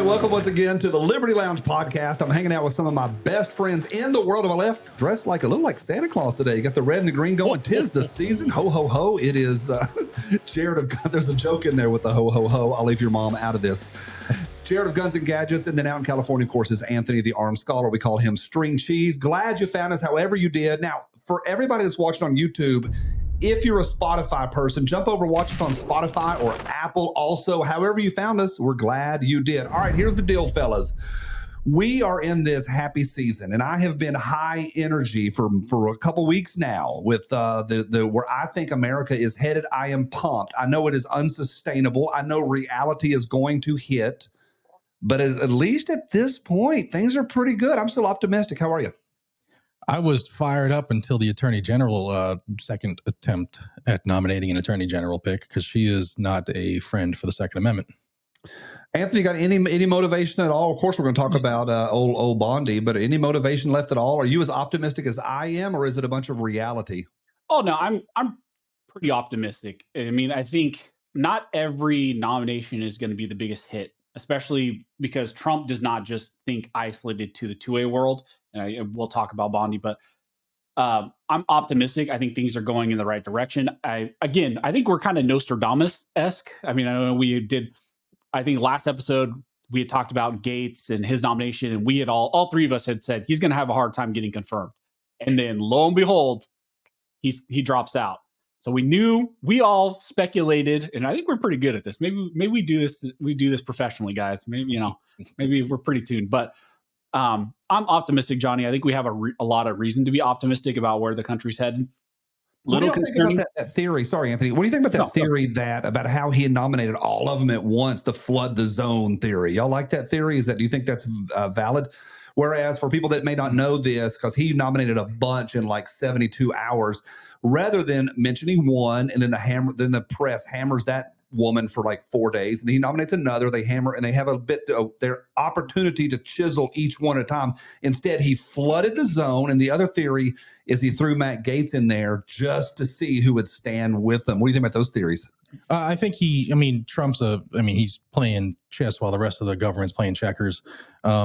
right, welcome once again to the Liberty Lounge podcast. I'm hanging out with some of my best friends in the world. On my left, dressed like a little like Santa Claus today. You got the red and the green going. 'Tis the season. Ho, ho, ho. It is Jared of God. There's a joke in there with the ho, ho, ho. I'll leave your mom out of this. Jared of Guns and Gadgets, and then out in California, of course, is Anthony, the armed scholar. We call him String Cheese. Glad you found us, however you did. Now, for everybody that's watching on YouTube, if you're a Spotify person, jump over, watch us on Spotify or Apple. Also, however you found us, we're glad you did. All right, here's the deal, fellas. We are in this happy season, and I have been high energy for a couple weeks now with the where I think America is headed. I am pumped. I know it is unsustainable. I know reality is going to hit, but at least at this point, things are pretty good. I'm still optimistic. How are you? I was fired up until the Attorney General second attempt at nominating an Attorney General pick, because she is not a friend for the Second Amendment. Anthony, got any motivation at all? Of course, we're going to talk about old Bondi, but any motivation left at all? Are you as optimistic as I am, or is it a bunch of reality? Oh no, I'm pretty optimistic. I mean, I think not every nomination is going to be the biggest hit, especially because Trump does not just think isolated to the two-way world. And we'll talk about Bondi, but I'm optimistic. I think things are going in the right direction. I think we're kind of Nostradamus-esque. I mean, I know I think last episode we had talked about Gates and his nomination, and we had all three of us had said he's going to have a hard time getting confirmed. And then lo and behold, he drops out. So we all speculated, and I think we're pretty good at this. Maybe we do this professionally, guys. Maybe we're pretty tuned, but I'm optimistic, Johnny. I think we have a lot of reason to be optimistic about where the country's headed. What do you think about that theory? Sorry, Anthony. What do you think about that theory about how he nominated all of them at once, the flood the zone theory? Y'all like that theory? Do you think that's valid? Whereas for people that may not know this, because he nominated a bunch in like 72 hours, rather than mentioning one and then the press hammers that woman for like 4 days, and he nominates another, they hammer, and they have a bit their opportunity to chisel each one at a time. Instead, he flooded the zone, and the other theory is he threw Matt Gaetz in there just to see who would stand with them. What do you think about those theories? I think he's playing chess while the rest of the government's playing checkers.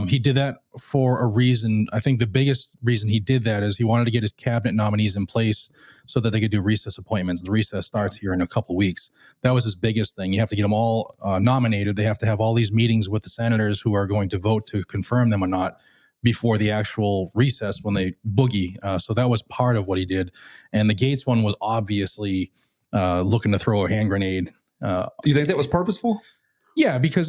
He did that for a reason. I think the biggest reason he did that is he wanted to get his cabinet nominees in place so that they could do recess appointments. The recess starts here in a couple of weeks. That was his biggest thing. You have to get them all nominated. They have to have all these meetings with the senators who are going to vote to confirm them or not before the actual recess when they boogie. So that was part of what he did. And the Gates one was obviously looking to throw a hand grenade. You think that was purposeful? Yeah, because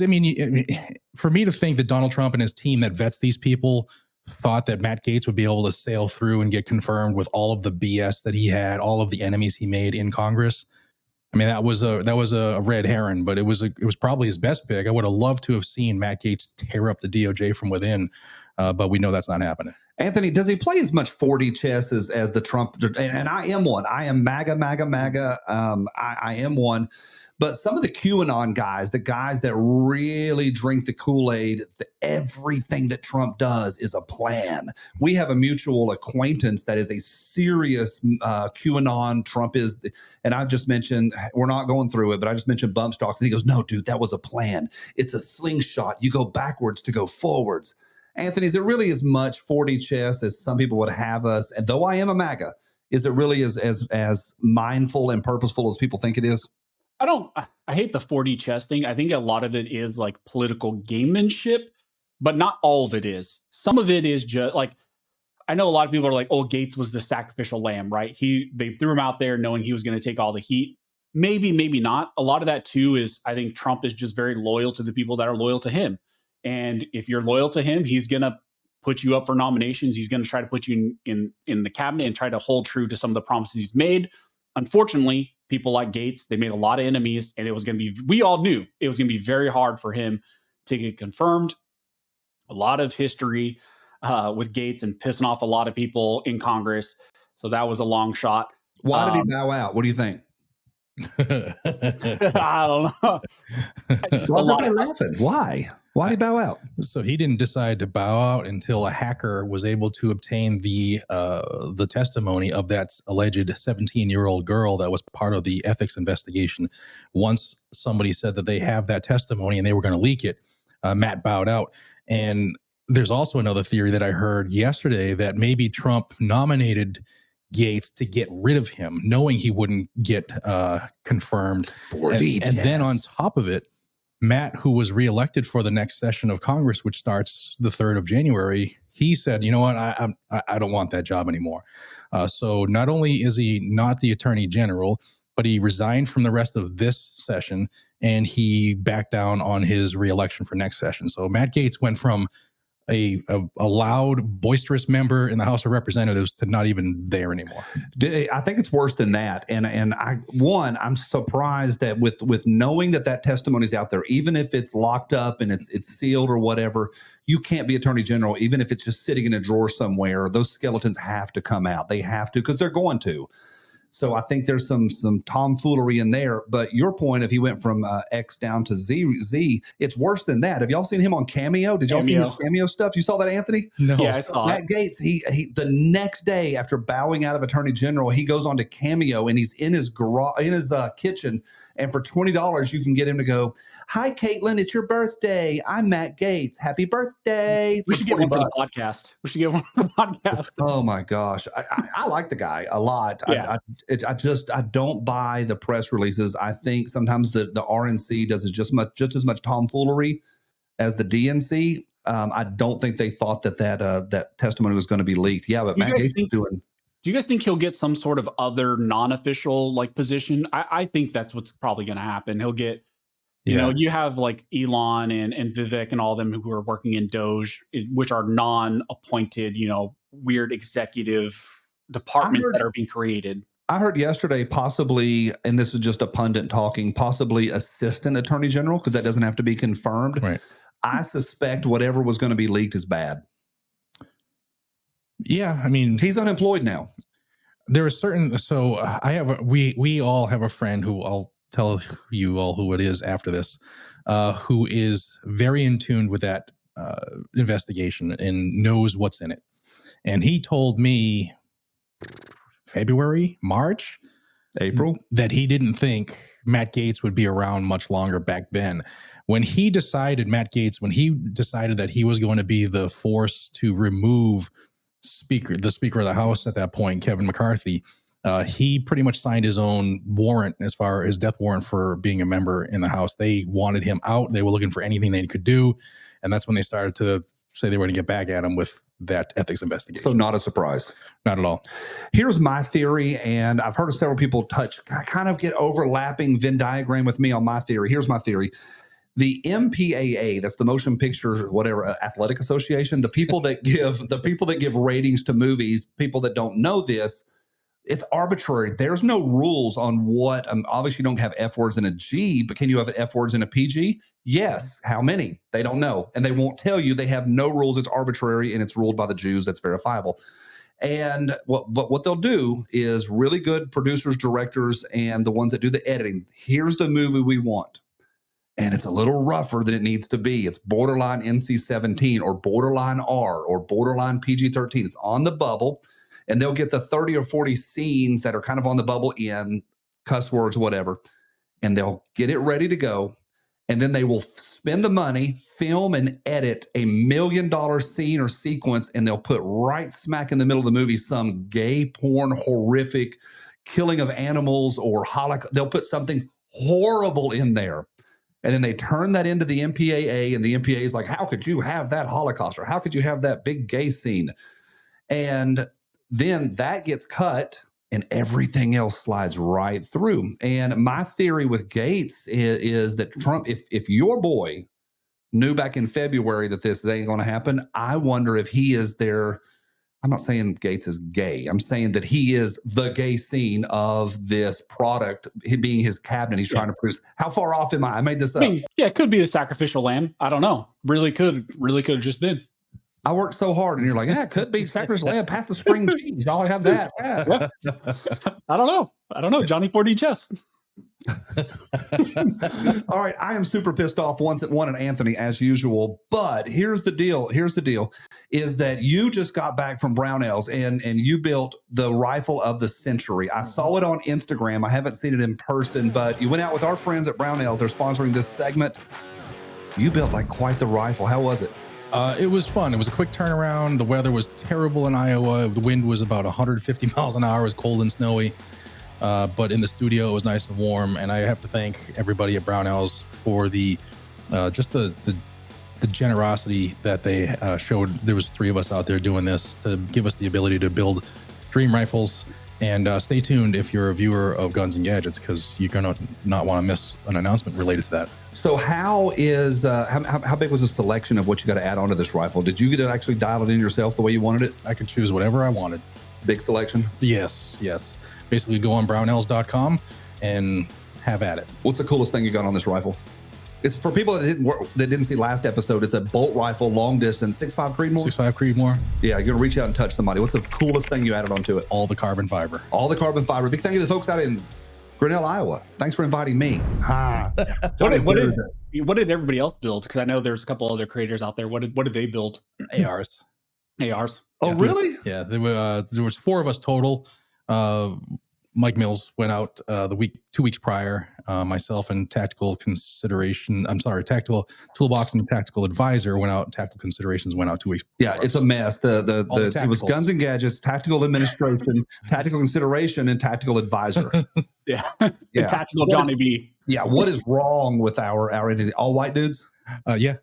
for me to think that Donald Trump and his team that vets these people thought that Matt Gaetz would be able to sail through and get confirmed with all of the BS that he had, all of the enemies he made in Congress. I mean, that was a red herring, but it was probably his best pick. I would have loved to have seen Matt Gaetz tear up the DOJ from within, but we know that's not happening. Anthony, does he play as much 4D chess as the Trump? And I am one. I am MAGA. I am one. But some of the QAnon guys, the guys that really drink the Kool-Aid, everything that Trump does is a plan. We have a mutual acquaintance that is a serious QAnon. Trump is, and I just mentioned, we're not going through it, but I just mentioned bump stocks. And he goes, no, dude, that was a plan. It's a slingshot. You go backwards to go forwards. Anthony, is it really as much 4D chess as some people would have us? And though I am a MAGA, is it really as mindful and purposeful as people think it is? I hate the 4D chess thing. I think a lot of it is like political gamemanship, but not all of it is. Some of it is just like, I know a lot of people are like, oh, Gates was the sacrificial lamb, right? They threw him out there knowing he was going to take all the heat. Maybe not. A lot of that too is, I think Trump is just very loyal to the people that are loyal to him. And if you're loyal to him, he's going to put you up for nominations. He's going to try to put you in the cabinet and try to hold true to some of the promises he's made. Unfortunately, people like Gates, they made a lot of enemies, and we all knew it was going to be very hard for him to get confirmed. A lot of history with Gates and pissing off a lot of people in Congress. So that was a long shot. Why did he bow out? What do you think? I don't know. Laughing. Why? Why did he bow out? So he didn't decide to bow out until a hacker was able to obtain the testimony of that alleged 17-year-old girl that was part of the ethics investigation. Once somebody said that they have that testimony and they were going to leak it, Matt bowed out. And there's also another theory that I heard yesterday that maybe Trump nominated Gates to get rid of him, knowing he wouldn't get confirmed. And then on top of it, Matt, who was reelected for the next session of Congress, which starts the 3rd of January, he said, you know what, I don't want that job anymore. So not only is he not the attorney general, but he resigned from the rest of this session and he backed down on his reelection for next session. So Matt Gaetz went from a loud, boisterous member in the House of Representatives to not even there anymore. I think it's worse than that. And I'm surprised that with knowing that testimony is out there, even if it's locked up and it's sealed or whatever, you can't be attorney general, even if it's just sitting in a drawer somewhere. Those skeletons have to come out. They have to, because they're going to. So I think there's some tomfoolery in there. But your point, if he went from X down to Z, it's worse than that. Have y'all seen him on Cameo? Did y'all see his Cameo stuff? You saw that, Anthony? No. Yeah, I saw Matt Gaetz, he the next day after bowing out of Attorney General, he goes on to Cameo and he's in his garage, in his kitchen. And for $20, you can get him to go, "Hi, Caitlin, it's your birthday. I'm Matt Gaetz. Happy birthday." We should get one for the podcast. We should get one for the podcast. Oh my gosh. I like the guy a lot. Yeah. I don't buy the press releases. I think sometimes the RNC does just as much tomfoolery as the DNC. I don't think they thought that testimony was going to be leaked. Yeah, but Matt Gaetz is doing. Do you guys think he'll get some sort of other non-official like position? I think that's what's probably going to happen. He'll get, you know, you have like Elon and Vivek and all of them who are working in Doge, which are non-appointed, you know, weird executive departments that are being created. I heard yesterday possibly, and this is just a pundit talking, possibly assistant attorney general, because that doesn't have to be confirmed. Right. I suspect whatever was going to be leaked is bad. Yeah, I mean, he's unemployed now. There are certain. So we all have a friend who I'll tell you all who it is after this, who is very in tune with that investigation and knows what's in it. And he told me February, March, April, that he didn't think Matt Gaetz would be around much longer back then. When he decided that he was going to be the force to remove the Speaker of the House at that point, Kevin McCarthy, he pretty much signed his own warrant as far as death warrant for being a member in the House. They wanted him out. They were looking for anything they could do. And that's when they started to say they were going to get back at him with that ethics investigation. So not a surprise. Not at all. Here's my theory, and I've heard of several people kind of get overlapping Venn diagram with me on my theory. Here's my theory. The MPAA, that's the Motion Picture whatever Athletic Association, the people that give ratings to movies, people that don't know this, it's arbitrary. There's no rules on what. Obviously, you don't have F words in a G, but can you have F words in a PG? Yes. How many? They don't know, and they won't tell you. They have no rules. It's arbitrary, and it's ruled by the Jews. That's verifiable. And what they'll do is really good producers, directors, and the ones that do the editing. Here's the movie we want. And it's a little rougher than it needs to be. It's borderline NC-17 or borderline R or borderline PG-13. It's on the bubble. And they'll get the 30 or 40 scenes that are kind of on the bubble in cuss words, whatever. And they'll get it ready to go. And then they will spend the money, film and edit $1 million scene or sequence. And they'll put right smack in the middle of the movie some gay porn, horrific killing of animals or Holocaust. They'll put something horrible in there. And then they turn that into the MPAA, and the MPAA is like, how could you have that Holocaust? Or how could you have that big gay scene? And then that gets cut, and everything else slides right through. And my theory with Gaetz is that Trump, if your boy knew back in February that this ain't going to happen, I wonder if he is there. I'm not saying Gaetz is gay. I'm saying that he is the gay scene of this product, him being his cabinet he's trying to produce. How far off am I? I made this up. Yeah, it could be the sacrificial lamb. I don't know. Really could have just been. I worked so hard, and you're like, yeah, it could be sacrificial lamb. Pass the string cheese. I'll have that. Yeah. I don't know. Johnny 4D chess. All right. I am super pissed off one at Anthony as usual, but here's the deal is that you just got back from Brownells and you built the rifle of the century. I saw it on Instagram. I haven't seen it in person, but you went out with our friends at Brownells. They're sponsoring this segment. You built like quite the rifle. How was it? It was fun. It was a quick turnaround. The weather was terrible in Iowa. The wind was about 150 miles an hour. It was cold and snowy. But in the studio, it was nice and warm. And I have to thank everybody at Brownells for the generosity that they showed. There was 3 of us out there doing this to give us the ability to build dream rifles. And stay tuned if you're a viewer of Guns and Gadgets, because you're going to not want to miss an announcement related to that. So how big was the selection of what you got to add onto this rifle? Did you get to actually dial it in yourself the way you wanted it? I could choose whatever I wanted. Big selection? Yes. Basically go on brownells.com and have at it. What's the coolest thing you got on this rifle? It's for people that didn't see last episode. It's a bolt rifle, long distance, 6.5 Creedmoor. 6.5 Creedmoor. Yeah, you're gonna reach out and touch somebody. What's the coolest thing you added onto it? All the carbon fiber. All the carbon fiber. Big thank you to the folks out in Grinnell, Iowa. Thanks for inviting me. What did everybody else build? Because I know there's a couple other creators out there. What did they build? ARs. Oh, really? Yeah, there was 4 of us total. Mike Mills went out 2 weeks prior. Myself and Tactical Toolbox and Tactical Advisor went out. Tactical Considerations went out 2 weeks. Yeah, it's a mess. It was Guns and Gadgets, Tactical Administration, Tactical Consideration, and Tactical Advisor. Yeah. Tactical Johnny B. Yeah, what is wrong with our entity? All white dudes? Yeah.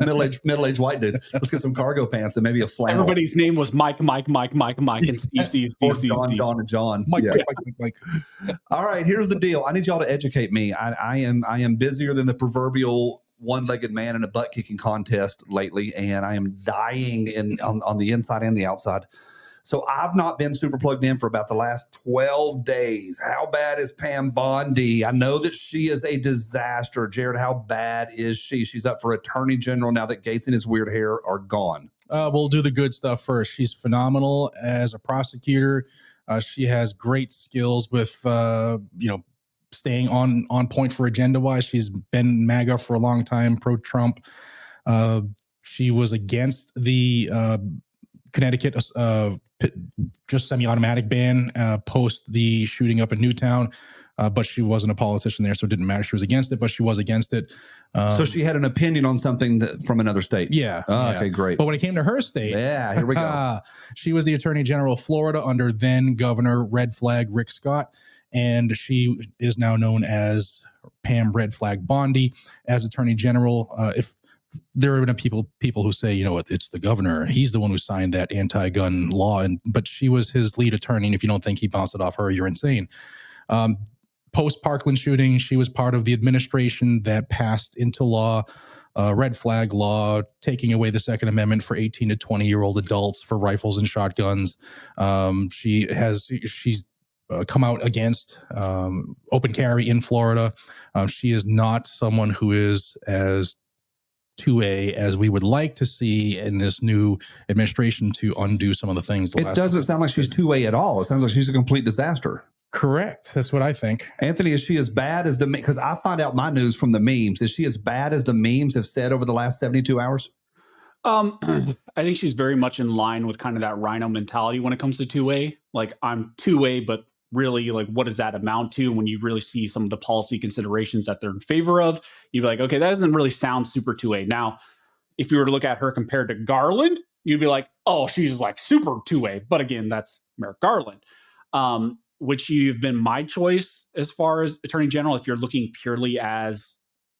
Middle-aged white dudes. Let's get some cargo pants and maybe a flannel. Everybody's name was Mike, and Steve. John, and John. Mike. All right, here's the deal. I need y'all to educate me. I am busier than the proverbial one-legged man in a butt-kicking contest lately, and I am dying on the inside and the outside. So I've not been super plugged in for about the last 12 days. How bad is Pam Bondi? I know that she is a disaster. Jared, how bad is she? She's up for Attorney General now that Gates and his weird hair are gone. We'll do the good stuff first. She's phenomenal as a prosecutor. She has great skills with, staying on point for agenda-wise. She's been MAGA for a long time, pro-Trump. She was against the Connecticut just semi-automatic ban post the shooting up in Newtown, but she wasn't a politician there, so it didn't matter. She was against it, but she was against it. So she had an opinion on something from another state. Yeah. Okay, great. But when it came to her state, here we go. She was the Attorney General of Florida under then Governor Red Flag Rick Scott, and she is now known as Pam Red Flag Bondi as Attorney General. If there are people who say, it's the governor. He's the one who signed that anti-gun law, but she was his lead attorney. And if you don't think he bounced it off her, you're insane. Post Parkland shooting, she was part of the administration that passed into law, red flag law, taking away the Second Amendment for 18 to 20-year-old adults for rifles and shotguns. She's come out against open carry in Florida. She is not someone who is as 2A as we would like to see in this new administration to undo some of the things. It doesn't sound like she's 2A at all. It sounds like she's a complete disaster. Correct. That's what I think. Anthony, is she as bad as because I find out my news from the memes. Is she as bad as the memes have said over the last 72 hours? I think she's very much in line with kind of that rhino mentality when it comes to 2A. Like, I'm 2A, but really, like, what does that amount to? When you really see some of the policy considerations that they're in favor of, you'd be like, okay, that doesn't really sound super 2A. Now, if you were to look at her compared to Garland, you'd be like, oh, she's like super 2A. But again, that's Merrick Garland, which you've been my choice as far as Attorney General. If you're looking purely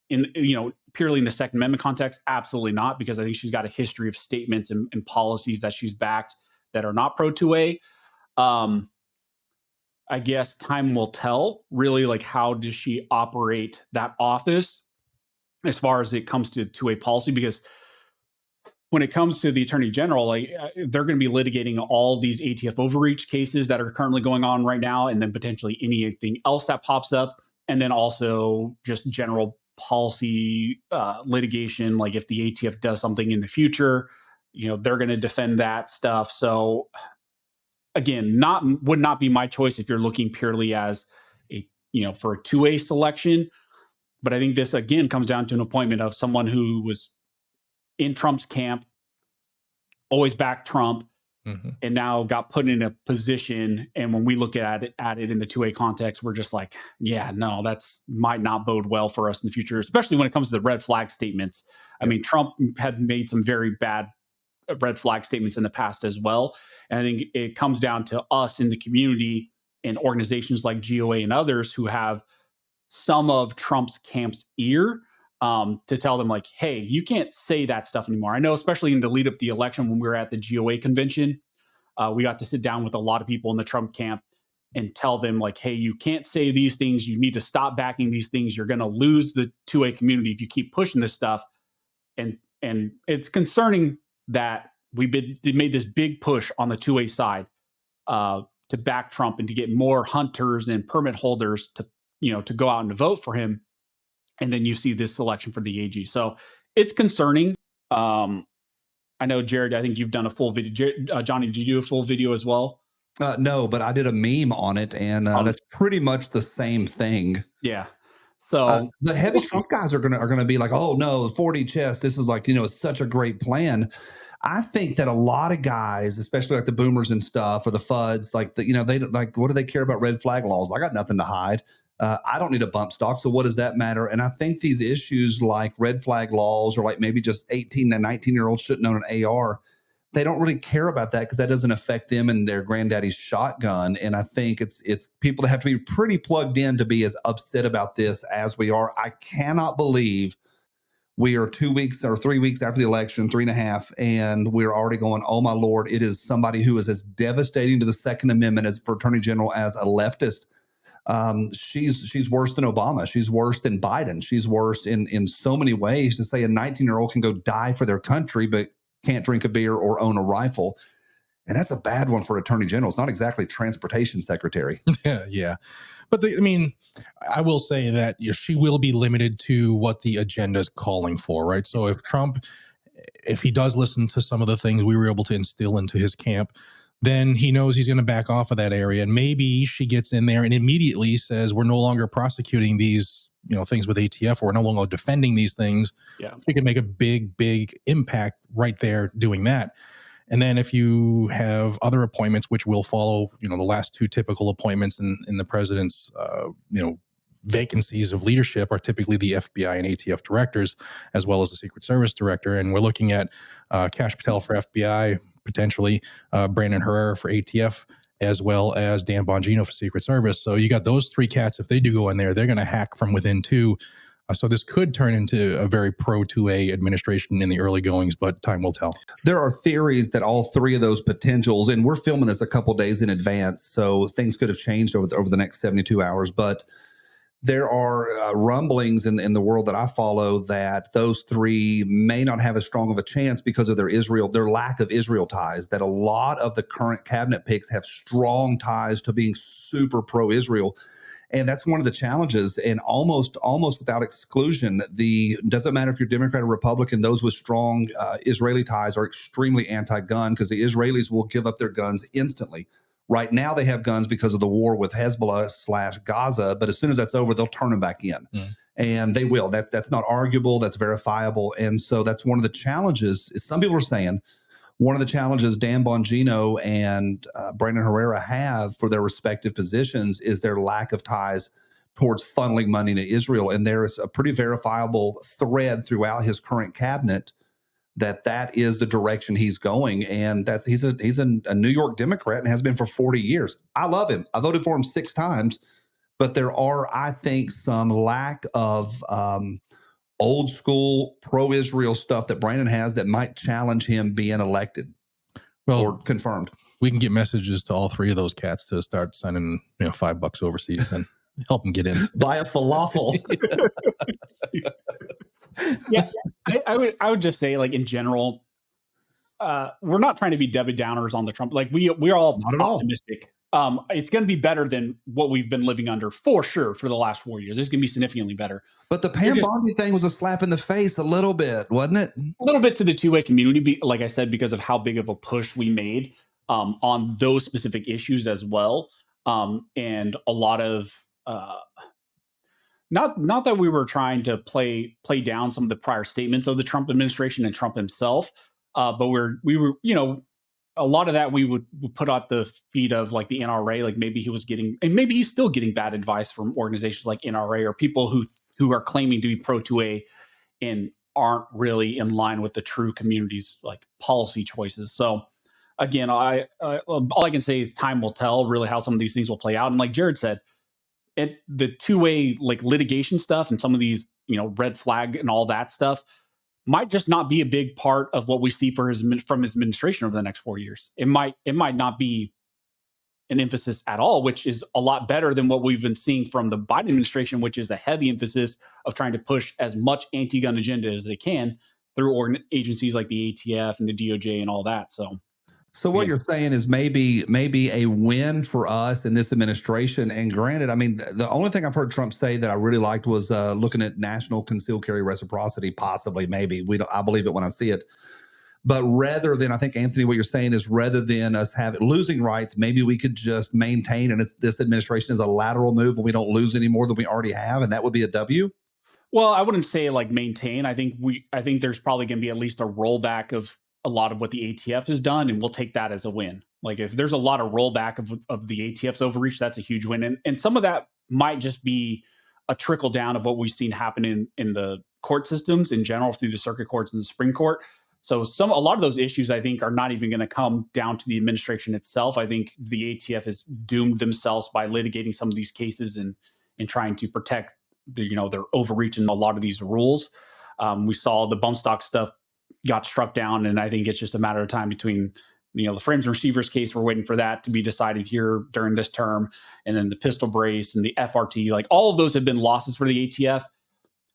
purely in the Second Amendment context, absolutely not, because I think she's got a history of statements and policies that she's backed that are not pro 2A. I guess time will tell, really, like, how does she operate that office as far as it comes to 2A policy? Because when it comes to the Attorney General, like, they're going to be litigating all these ATF overreach cases that are currently going on right now, and then potentially anything else that pops up, and then also just general policy litigation. Like, if the ATF does something in the future, they're going to defend that stuff. So again, would not be my choice if you're looking purely as for a 2A selection. But I think this again comes down to an appointment of someone who was in Trump's camp, always backed Trump, and now got put in a position. And when we look at it in the two-way context, we're just like, yeah, no, that's might not bode well for us in the future, especially when it comes to the red flag statements. I mean, Trump had made some very bad red flag statements in the past as well. And I think it comes down to us in the community and organizations like GOA and others who have some of Trump's camp's ear, to tell them like, hey, you can't say that stuff anymore. I know, especially in the lead up to the election when we were at the GOA convention, we got to sit down with a lot of people in the Trump camp and tell them like, hey, you can't say these things. You need to stop backing these things. You're going to lose the 2A community if you keep pushing this stuff. And it's concerning that we made this big push on the 2A side to back Trump and to get more hunters and permit holders to go out and to vote for him. And then you see this selection for the AG. So it's concerning. I know, Jared, I think you've done a full video. Johnny, did you do a full video as well? No, but I did a meme on it, and that's pretty much the same thing. Yeah. So the heavy Trump guys are gonna be like, oh no, the 40 chess. This is like, it's such a great plan. I think that a lot of guys, especially like the boomers and stuff, or the FUDs, like they like, what do they care about red flag laws? I got nothing to hide. I don't need a bump stock. So what does that matter? And I think these issues like red flag laws, or like maybe just 18 to 19-year-olds shouldn't own an AR, they don't really care about that because that doesn't affect them and their granddaddy's shotgun. And I think it's people that have to be pretty plugged in to be as upset about this as we are. I cannot believe we are 2 weeks or 3 weeks after the election, 3.5, and we're already going, oh my Lord, it is somebody who is as devastating to the Second Amendment as for Attorney General as a leftist. She's worse than Obama. She's worse than Biden. She's worse in so many ways. To say a 19-year-old can go die for their country, but can't drink a beer or own a rifle. And that's a bad one for Attorney General. It's not exactly Transportation Secretary. Yeah. But I will say that she will be limited to what the agenda is calling for, right? So if he does listen to some of the things we were able to instill into his camp, then he knows he's going to back off of that area. And maybe she gets in there and immediately says, we're no longer prosecuting these, things with ATF, or we're no longer defending these things. Yeah. We can make a big impact right there doing that. And then if you have other appointments, which will follow, the last two typical appointments in the president's, vacancies of leadership are typically the FBI and ATF directors, as well as the Secret Service director. And we're looking at Kash Patel for FBI, potentially Brandon Herrera for ATF, as well as Dan Bongino for Secret Service. So you got those three cats. If they do go in there, they're going to hack from within too. So this could turn into a very pro 2A administration in the early goings, but time will tell. There are theories that all three of those potentials, and we're filming this a couple days in advance, so things could have changed over the next 72 hours, but there are rumblings in the world that I follow that those three may not have as strong of a chance because of their lack of Israel ties, that a lot of the current cabinet picks have strong ties to being super pro-Israel. And that's one of the challenges. And almost without exclusion, doesn't matter if you're Democrat or Republican, those with strong Israeli ties are extremely anti-gun because the Israelis will give up their guns instantly. Right now, they have guns because of the war with Hezbollah/Gaza, but as soon as that's over, they'll turn them back in. And they will. That's not arguable. That's verifiable. And so that's one of the challenges, is some people are saying, one of the challenges Dan Bongino and Brandon Herrera have for their respective positions is their lack of ties towards funneling money to Israel. And there is a pretty verifiable thread throughout his current cabinet that is the direction he's going. And he's a New York Democrat and has been for 40 years. I love him. I voted for him 6 times, but there are, I think, some lack of old school pro-Israel stuff that Brandon has that might challenge him being elected or confirmed. We can get messages to all three of those cats to start sending $5 overseas and help them get in. Buy a falafel. Yeah, I would just say, like, in general, we're not trying to be Debbie Downers on the Trump. Like, we're all not at optimistic. It's going to be better than what we've been living under for sure for the last 4 years. It's going to be significantly better. But the Pam Bondi thing was a slap in the face a little bit, wasn't it? A little bit to the 2A community, like I said, because of how big of a push we made on those specific issues as well. And a lot of not that we were trying to play down some of the prior statements of the Trump administration and Trump himself, but we were a lot of that we would put at the feet of like the NRA. Like maybe he was getting, and maybe he's still getting bad advice from organizations like NRA or people who are claiming to be pro 2A and aren't really in line with the true community's like policy choices. So again, all I can say is time will tell really how some of these things will play out. And like Jared said, the 2A like litigation stuff and some of these, red flag and all that stuff might just not be a big part of what we see from his administration over the next 4 years. It might not be an emphasis at all, which is a lot better than what we've been seeing from the Biden administration, which is a heavy emphasis of trying to push as much anti-gun agenda as they can through agencies like the ATF and the DOJ and all that. So what you're saying is maybe a win for us in this administration. And granted, I mean, the only thing I've heard Trump say that I really liked was looking at national concealed carry reciprocity, possibly, maybe. I believe it when I see it. But rather than, I think, Anthony, what you're saying is rather than us losing rights, maybe we could just maintain, and this administration is a lateral move and we don't lose any more than we already have, and that would be a W? Well, I wouldn't say like maintain. I think there's probably going to be at least a rollback of a lot of what the ATF has done, and we'll take that as a win. Like if there's a lot of rollback of the ATF's overreach, that's a huge win. And some of that might just be a trickle down of what we've seen happen in the court systems in general through the circuit courts and the Supreme Court. So a lot of those issues, I think, are not even going to come down to the administration itself. I think the ATF has doomed themselves by litigating some of these cases and trying to protect their overreach in a lot of these rules. We saw the bump stock stuff got struck down, and I think it's just a matter of time between the frames and receivers case. We're waiting for that to be decided here during this term, and then the pistol brace and the FRT, like all of those have been losses for the ATF.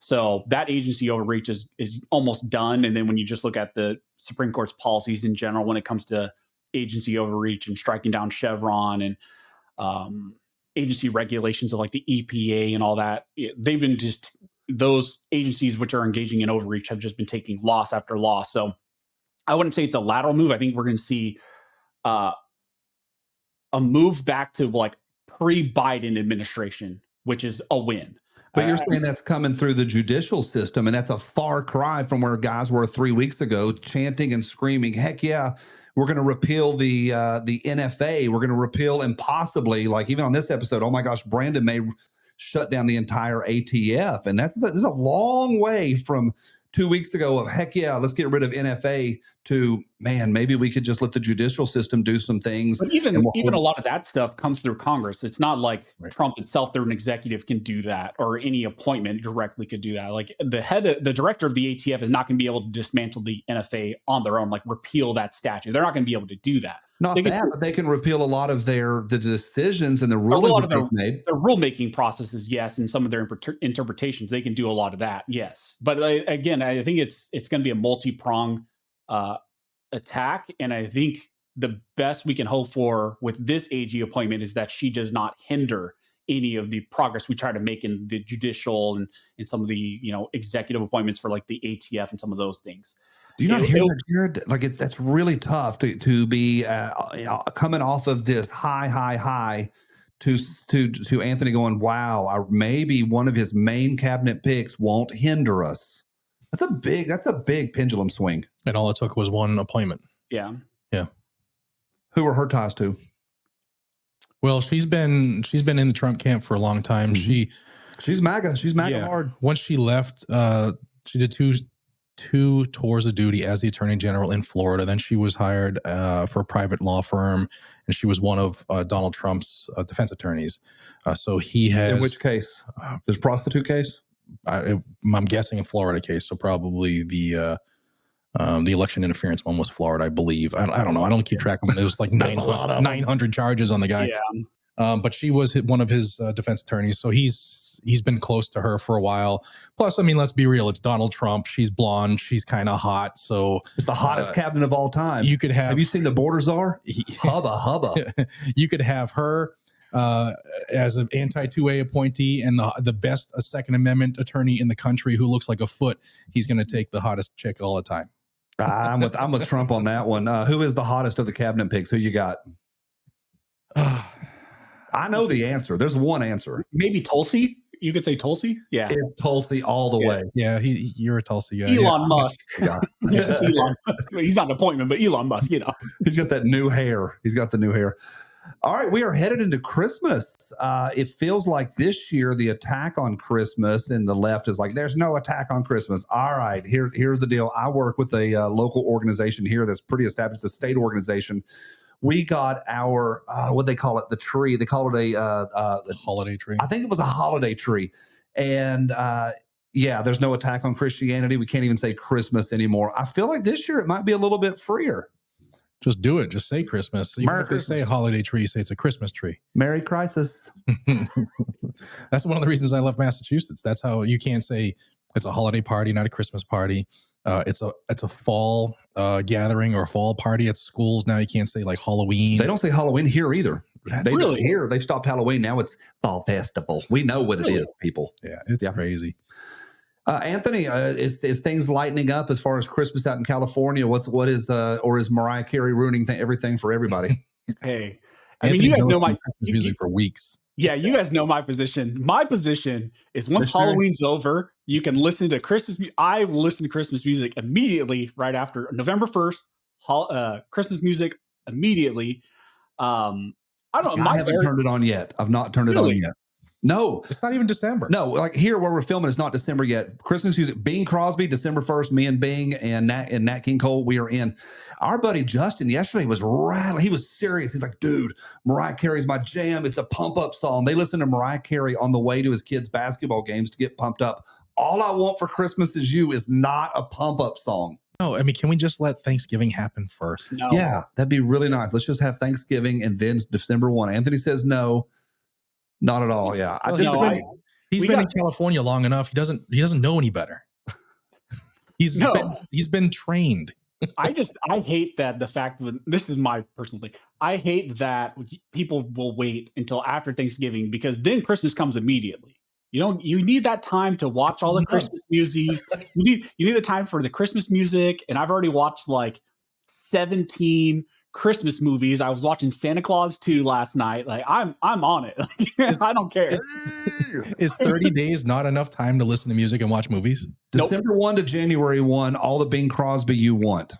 So that agency overreach is almost done. And then when you just look at the Supreme Court's policies in general when it comes to agency overreach and striking down Chevron and agency regulations of like the EPA and all that, they've been just, those agencies which are engaging in overreach have just been taking loss after loss. So I wouldn't say it's a lateral move. I think we're going to see a move back to like pre-Biden administration, which is a win. But you're saying that's coming through the judicial system, and that's a far cry from where guys were 3 weeks ago chanting and screaming, heck yeah, we're going to repeal the NFA. We're going to repeal and possibly, like even on this episode, oh my gosh, Brandon may shut down the entire ATF. And this is a long way from 2 weeks ago of heck yeah, let's get rid of NFA to, man, maybe we could just let the judicial system do some things. But even a lot of that stuff comes through Congress. It's not like Trump itself through an executive can do that, or any appointment directly could do that. Like the director of the ATF is not going to be able to dismantle the NFA on their own, like repeal that statute. They're not going to be able to do that. But they can repeal a lot of the decisions and the rulings they've made. Their rulemaking processes, yes, and some of their interpretations, they can do a lot of that, yes. But again, I think it's going to be a multi-pronged attack, and I think the best we can hope for with this AG appointment is that she does not hinder any of the progress we try to make in the judicial and some of the executive appointments for like the ATF and some of those things. Do you not hear that, Jared? Like that's really tough to be coming off of this high to Anthony going, wow, maybe one of his main cabinet picks won't hinder us. That's a big pendulum swing. And all it took was one appointment. Yeah. Yeah. Who are her ties to? Well, she's been in the Trump camp for a long time. Mm-hmm. She's MAGA. She's MAGA hard. Once she left, she did two tours of duty as the Attorney General in Florida. Then she was hired for a private law firm, and she was one of Donald Trump's defense attorneys. So he has. In which case? This prostitute case? I'm guessing in Florida case. So probably the election interference one was Florida, I believe. I don't know. I don't keep track of them. It was like 900 charges on the guy. Yeah. But she was one of his defense attorneys. So he's been close to her for a while. Plus, I mean, let's be real. It's Donald Trump. She's blonde. She's kind of hot. So it's the hottest cabinet of all time. You could have you seen the border czar? Hubba. You could have her as an anti-2A appointee and the best Second Amendment attorney in the country who looks like a foot. He's going to take the hottest chick all the time. I'm with Trump on that one. Who is the hottest of the cabinet picks? Who you got? I know the answer. There's one answer. Maybe Tulsi. you could say Tulsi. Yeah. It's Tulsi all the Yeah. way. Yeah, you're a Tulsi guy. Elon Musk. Yeah. It's Elon Musk. He's not an appointment, but Elon Musk, He's got that new hair. He's got the new hair. All right, we are headed into Christmas. It feels like this year the attack on Christmas and the left is like, there's no attack on Christmas. All right, here's the deal. I work with a local organization here that's pretty established, a state organization. We got our, what they call it, the tree. They call it The holiday tree. I think it was a holiday tree. And yeah, there's no attack on Christianity. We can't even say Christmas anymore. I feel like this year it might be a little bit freer. Just do it. Just say Christmas. Even Merry if they say Christmas. holiday tree, say it's a Christmas tree. Merry Crisis. That's one of the reasons I love Massachusetts. That's how you can't say it's a holiday party, not a Christmas party. It's a fall gathering or a fall party at schools. Now you can't say like Halloween. They don't say Halloween here either. They Really? don't here. They've stopped Halloween. Now it's fall festival. We know what Really? it is, people. Yeah, it's Yeah. crazy. Anthony, is things lightening up as far as Christmas out in California? Or is Mariah Carey ruining everything for everybody? Hey, Anthony you guys knows know my Christmas music for weeks. Yeah, you guys know my position. My position is once Missionary? Halloween's over, you can listen to Christmas. I listen to Christmas music immediately right after November 1st. Christmas music immediately. I don't know. I haven't turned it on yet. I've not turned it on Really? yet. No, It's not even December. no, like here where we're filming, it's not December yet. Christmas music, Bing Crosby, December 1st, me and Bing and Nat King Cole, we are in. Our buddy Justin yesterday was rattling. He was serious. He's like, dude, Mariah Carey's my jam. It's a pump up song. They listen to Mariah Carey on the way to his kids' basketball games to get pumped up. All I Want for Christmas Is You is not a pump up song. No, I mean, can we just let Thanksgiving happen first? No. Yeah, that'd be really nice. Let's just have Thanksgiving and then December 1. Anthony says no, not at all. Yeah. Well, disagree. he's we been got- in California long enough. He doesn't know any better. He's been trained. I hate that the fact that this is my personal thing. I hate that people will wait until after Thanksgiving because then Christmas comes immediately. You need that time to watch all the Christmas music. You need the time for the Christmas music. And I've already watched like 17 Christmas movies. I was watching Santa Claus 2 last night. Like I'm on it. I don't care. Is 30 days not enough time to listen to music and watch movies? December 1 to January 1, all the Bing Crosby you want.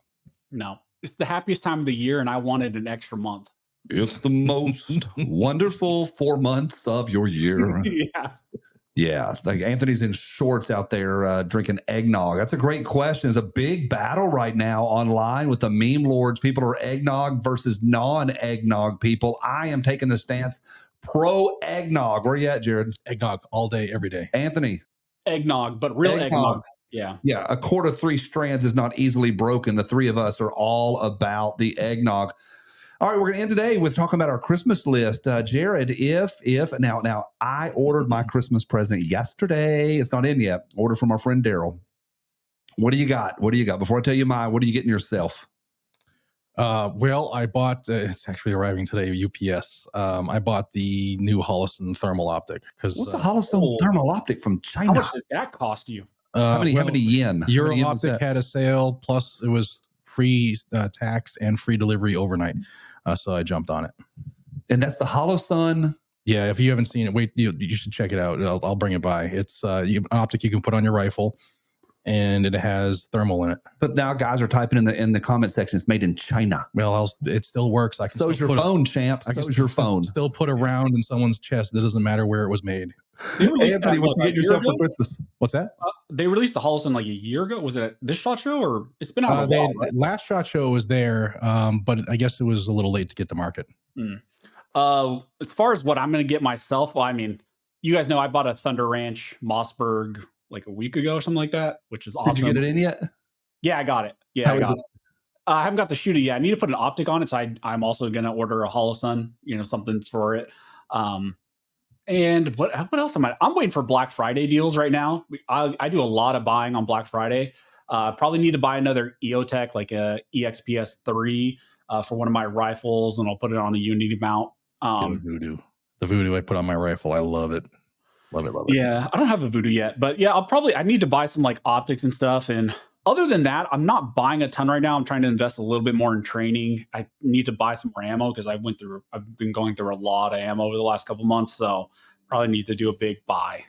No, it's the happiest time of the year, and I wanted an extra month. It's the most wonderful 4 months of your year. Yeah. Yeah, like Anthony's in shorts out there drinking eggnog. That's a great question. There's a big battle right now online with the meme lords. People are eggnog versus non-eggnog people. I am taking the stance pro eggnog. Where you at, Jared? Eggnog all day, every day. Anthony? Eggnog, but real eggnog. Yeah. Yeah, a cord of 3 strands is not easily broken. The 3 of us are all about the eggnog. All right, we're going to end today with talking about our Christmas list. Jared, if now I ordered my Christmas present yesterday. It's not in yet. Ordered from our friend Daryl. What do you got? What do you got? Before I tell you mine, what are you getting yourself? Well, I bought, it's actually arriving today, UPS. I bought the new Holosun thermal optic because What's a Holosun thermal optic from China? How much did that cost you? How many yen? Euro How many yen was Optic that? had a sale, plus it was free tax and free delivery overnight. So I jumped on it. And that's the Holosun. Yeah, if you haven't seen it, wait, you should check it out. I'll bring it by. It's an optic you can put on your rifle, and it has thermal in it. But now guys are typing in the comment section. It's made in China. Well, it still works. I can So's still your put phone, champ. I can So's your phone. Still put a round in someone's chest. It doesn't matter where it was made. Anthony, what you get yourself for Christmas? What's that? They released the Holosun like a year ago. Was it at this SHOT Show or it's been out a while? Right? Last SHOT Show was there, but I guess it was a little late to get to market. As far as what I'm going to get myself, well, I mean, you guys know I bought a Thunder Ranch Mossberg like a week ago or something like that, which is awesome. Did you get it in yet? Yeah, I got it. Yeah, How I got it. I haven't got the shooter yet. I need to put an optic on it, so I'm also going to order a Holosun, something for it. And what else am I? I'm waiting for Black Friday deals right now. I do a lot of buying on Black Friday. Probably need to buy another EOTech, like a EXPS 3 for one of my rifles, and I'll put it on a Unity mount. Get a Voodoo. The Voodoo I put on my rifle. I love it. Love it. Yeah, I don't have a Voodoo yet, but yeah, I need to buy some like optics and stuff. And other than that, I'm not buying a ton right now. I'm trying to invest a little bit more in training. I need to buy some more ammo because I've been going through a lot of ammo over the last couple months. So probably need to do a big buy.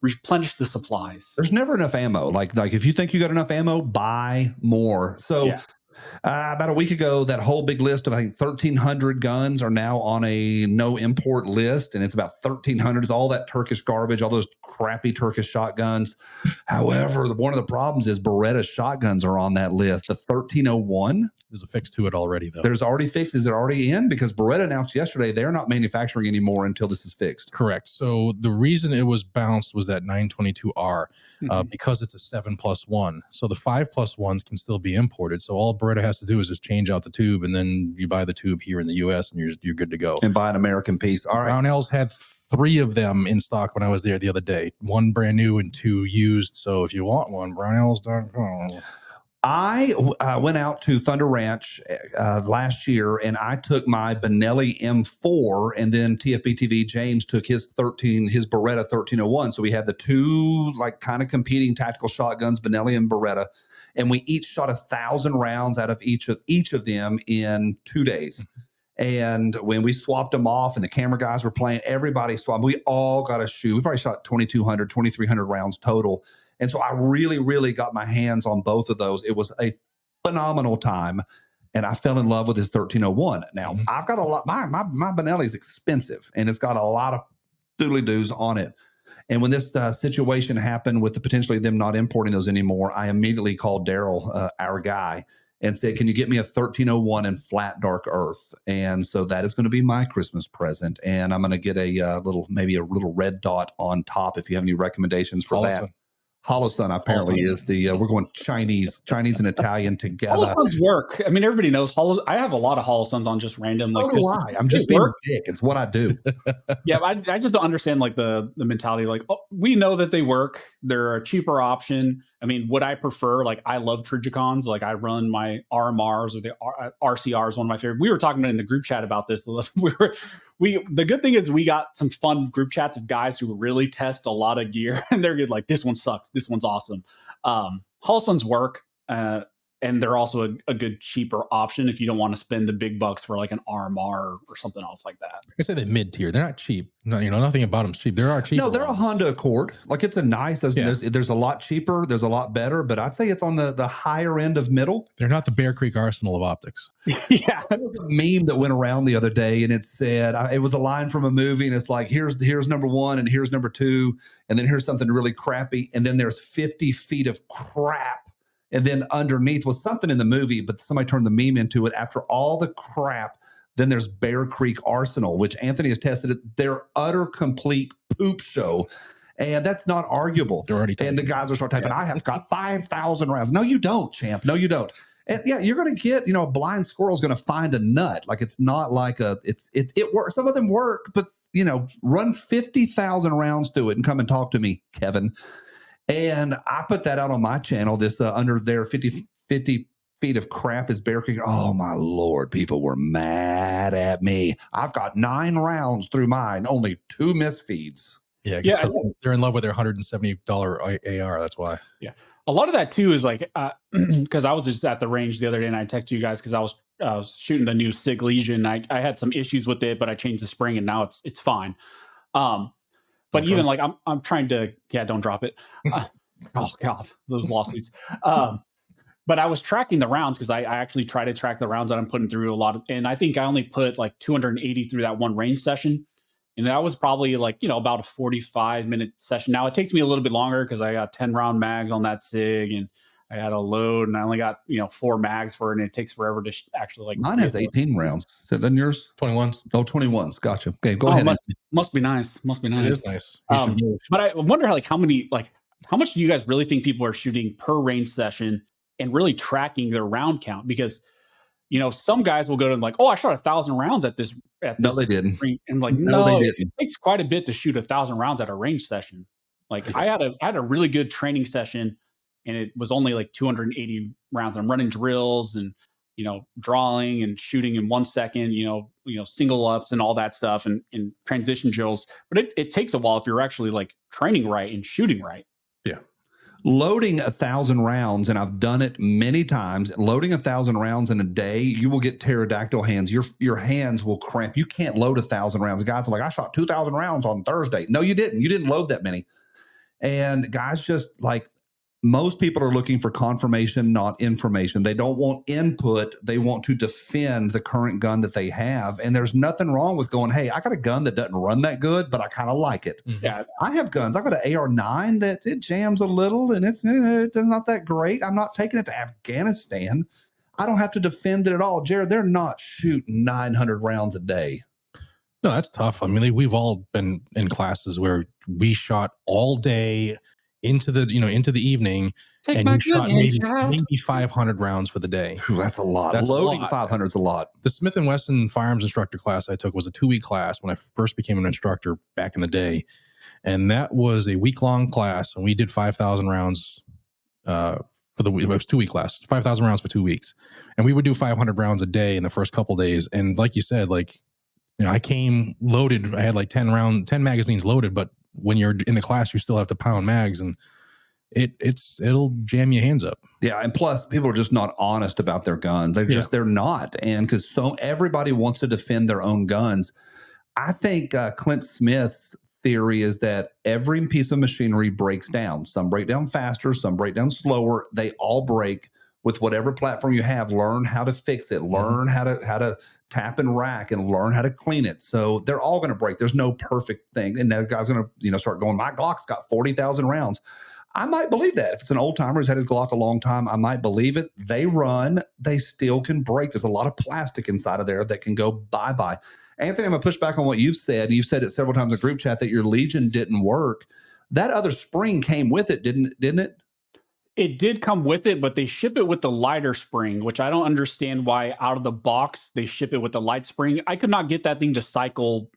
replenish the supplies. There's never enough ammo. Like if you think you got enough ammo, buy more. So Yeah. about a week ago, that whole big list of I think 1,300 guns are now on a no import list, and it's about 1,300 is all that Turkish garbage, all those crappy Turkish shotguns. However, one of the problems is Beretta shotguns are on that list. The 1301, There's a fix to it already, though. there's already fixed. Is it already in? Because Beretta announced yesterday they're not manufacturing anymore until this is fixed. Correct. So the reason it was bounced was that 922R because it's a 7+1. So the 5+1s can still be imported. So all Beretta has to do is just change out the tube, and then you buy the tube here in the U.S. and you're good to go. And buy an American piece. All right. Brownells had 3 of them in stock when I was there the other day. 1 brand new and 2 used. So if you want one, Brownells.com. I went out to Thunder Ranch last year, and I took my Benelli M4, and then TFB TV James took his Beretta 1301. So we had the two like kind of competing tactical shotguns, Benelli and Beretta, and we each shot 1,000 rounds out of each of them in 2 days. And when we swapped them off and the camera guys were playing, everybody swapped. We all got a shoot. We probably shot 2,200, 2,300 rounds total. And so I really, really got my hands on both of those. It was a phenomenal time. And I fell in love with this 1301. Now, I've got a lot. My Benelli is expensive, and it's got a lot of doodly-doos on it. And when this situation happened with potentially them not importing those anymore, I immediately called Daryl, our guy, and said, can you get me a 1301 in flat dark earth? And so that is going to be my Christmas present. And I'm going to get maybe a little red dot on top if you have any recommendations for that. Holosun apparently is we're going Chinese and Italian together. Holosuns work. I mean, everybody knows I have a lot of Holosuns on just random. So do I. I'm just being a dick. It's what I do. Yeah, I just don't understand like the mentality. Like, oh, we know that they work. They're a cheaper option. I mean, would I prefer? Like, I love Trijicons. Like, I run my RMRs or the RCR is one of my favorite. We were talking in the group chat about this. The good thing is we got some fun group chats of guys who really test a lot of gear, and they're good. Like, this one sucks. This one's awesome. Holosuns work. And they're also a good cheaper option if you don't want to spend the big bucks for like an RMR or something else like that. I say they're mid tier. They're not cheap. No, nothing about them's cheap. There are cheap. No, they're a Honda Accord. Like it's a nice. There's a lot cheaper. There's a lot better, but I'd say it's on the higher end of middle. They're not the Bear Creek Arsenal of optics. Yeah, there was a meme that went around the other day, and it said it was a line from a movie, and it's like here's number 1, and here's number 2, and then here's something really crappy, and then there's 50 feet of crap. And then underneath was something in the movie, but somebody turned the meme into it. After all the crap, then there's Bear Creek Arsenal, which Anthony has tested it. Their utter complete poop show. And that's not arguable. And the guys will start typing, I have got 5,000 rounds. No, you don't, champ. No, you don't. And yeah, you're going to get, a blind squirrel is going to find a nut. Like it's not like it works. Some of them work, but run 50,000 rounds through it and come and talk to me, Kevin. And I put that out on my channel, this under their 50 feet of crap is Bear Creek. Oh, my Lord. People were mad at me. I've got 9 rounds through mine, only 2 misfeeds. Yeah. They're in love with their $170 AR. That's why. Yeah. A lot of that, too, is like because I was just at the range the other day and I texted you guys because I was shooting the new SIG Legion. I had some issues with it, but I changed the spring and now it's fine. But even like I'm trying to, don't drop it. Oh God, those lawsuits. But I was tracking the rounds because I actually try to track the rounds that I'm putting through a lot and I think I only put like 280 through that one range session. And that was probably like, about a 45-minute session. Now it takes me a little bit longer because I got 10 round mags on that SIG and I had a load and I only got, 4 mags for it. And it takes forever to actually like. Mine has 18 rounds. Is that than yours? 21s. Oh, 21s. Gotcha. Okay, go ahead. Must be nice. It is nice. But I wonder how much do you guys really think people are shooting per range session and really tracking their round count? Because, some guys will go to like, oh, I shot 1,000 rounds at this. No, they didn't. And like, no, they didn't. It takes quite a bit to shoot 1,000 rounds at a range session. Like I had a really good training session and it was only like 280 rounds. I'm running drills and, drawing and shooting in 1 second, single ups and all that stuff and transition drills. But it takes a while if you're actually like training right and shooting right. Yeah. loading 1,000 rounds, and I've done it many times, loading 1,000 rounds in a day, you will get pterodactyl hands. Your hands will cramp. You can't load 1,000 rounds. The guys are like, I shot 2,000 rounds on Thursday. No, you didn't. You didn't load that many. And guys, just like, most people are looking for confirmation, not information. They don't want input. They want to defend the current gun that they have. And there's nothing wrong with going, hey, I got a gun that doesn't run that good, but I kind of like it. Yeah. I have guns. I've got an AR-9 that it jams a little and it's not that great. I'm not taking it to Afghanistan. I don't have to defend it at all. Jared, they're not shooting 900 rounds a day. No, that's tough. I mean, we've all been in classes where we shot all day into the evening, and you shot maybe 500 rounds for the day. Ooh, that's a lot. That's Loading a lot. 500 is a lot. The Smith & Wesson firearms instructor class I took was a 2-week class when I first became an instructor back in the day. And that was a week-long class, and we did 5,000 rounds for the week. It was 2-week class, 5,000 rounds for 2 weeks. And we would do 500 rounds a day in the first couple days. And like you said, I came loaded. I had like 10 magazines loaded, but when you're in the class, you still have to pound mags, and it'll jam your hands up. Yeah, and plus people are just not honest about their guns. They're not, and because everybody wants to defend their own guns. I think Clint Smith's theory is that every piece of machinery breaks down. Some break down faster, some break down slower. They all break with whatever platform you have. Learn how to fix it. Learn how to tap and rack, and learn how to clean it. So they're all going to break. There's no perfect thing. And that guy's going to start going, my Glock's got 40,000 rounds. I might believe that. If it's an old timer who's had his Glock a long time, I might believe it. They run. They still can break. There's a lot of plastic inside of there that can go bye-bye. Anthony, I'm going to push back on what you've said. You've said it several times in the group chat that your Legion didn't work. That other spring came with it, didn't it? It did come with it, but they ship it with the lighter spring, which I don't understand why out of the box they ship it with the light spring. I could not get that thing to cycle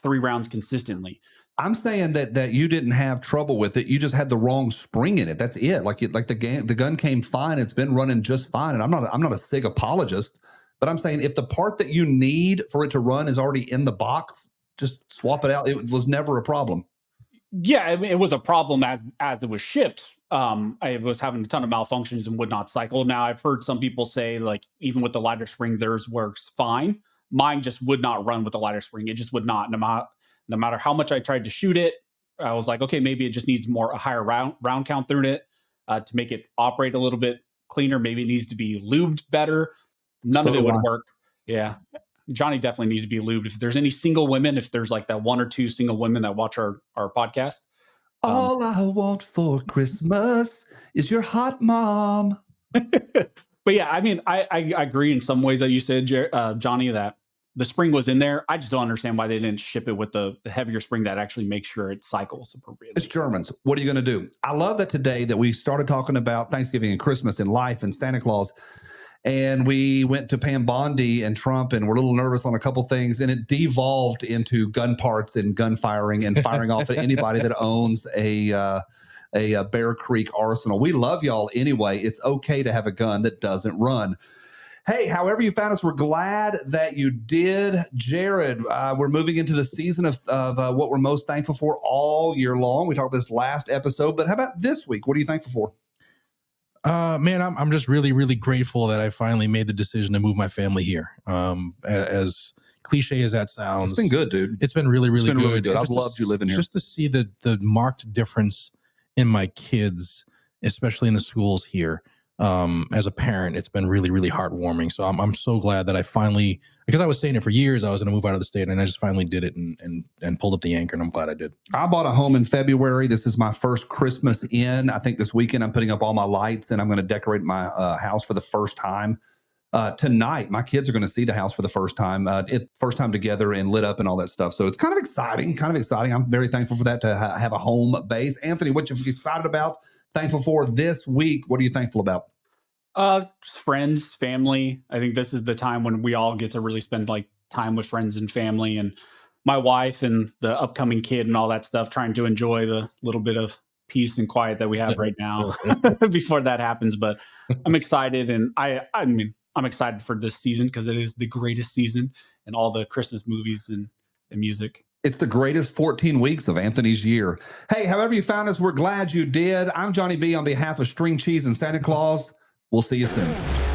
3 rounds consistently. I'm saying that you didn't have trouble with it. You just had the wrong spring in it. That's it. The gun came fine. It's been running just fine. And I'm not a SIG apologist, but I'm saying if the part that you need for it to run is already in the box, just swap it out. It was never a problem. Yeah, I mean, it was a problem as it was shipped. I was having a ton of malfunctions and would not cycle. Now I've heard some people say, like, even with the lighter spring, theirs works fine. Mine just would not run with the lighter spring. It just would not. No matter how much I tried to shoot it, I was like, okay, maybe it just needs a higher round count through it to make it operate a little bit cleaner. Maybe it needs to be lubed better. None of it would work. Yeah. Johnny definitely needs to be lubed. If there's any single women, if there's like that 1 or 2 single women that watch our podcast. All I want for Christmas is your hot mom. But yeah, I mean, I agree in some ways that you said, Johnny, that the spring was in there. I just don't understand why they didn't ship it with the heavier spring that actually makes sure it cycles appropriately. It's Germans. What are you going to do? I love that today that we started talking about Thanksgiving and Christmas and life and Santa Claus. And we went to Pam Bondi and Trump, and we're a little nervous on a couple things. And it devolved into gun parts and gun firing and firing off at anybody that owns a Bear Creek arsenal. We love y'all anyway. It's okay to have a gun that doesn't run. Hey, however you found us, we're glad that you did. Jared, we're moving into the season of what we're most thankful for all year long. We talked about this last episode, but how about this week? What are you thankful for? Man, I'm just really, really grateful that I finally made the decision to move my family here. As cliche as that sounds, it's been good, dude. It's been really, really good. Really good. I've loved you living here. Just to see the marked difference in my kids, especially in the schools here. As a parent, it's been really, really heartwarming. So I'm so glad that I finally, because I was saying it for years, I was going to move out of the state, and I just finally did it and pulled up the anchor, and I'm glad I did. I bought a home in February. This is my first Christmas in. I think this weekend I'm putting up all my lights, and I'm going to decorate my house for the first time. Tonight, my kids are going to see the house for the first time, first time together and lit up and all that stuff. So it's kind of exciting, I'm very thankful for that, to have a home base. Anthony, what you excited about, thankful for this week? What are you thankful about? Just friends, family. I think this is the time when we all get to really spend like time with friends and family, and my wife and the upcoming kid and all that stuff, trying to enjoy the little bit of peace and quiet that we have right now before that happens. But I'm excited, and I mean, I'm excited for this season because it is the greatest season in all the Christmas movies and music. It's the greatest 14 weeks of Anthony's year. Hey, however you found us, we're glad you did. I'm Johnny B on behalf of String Cheese and Santa Claus. We'll see you soon.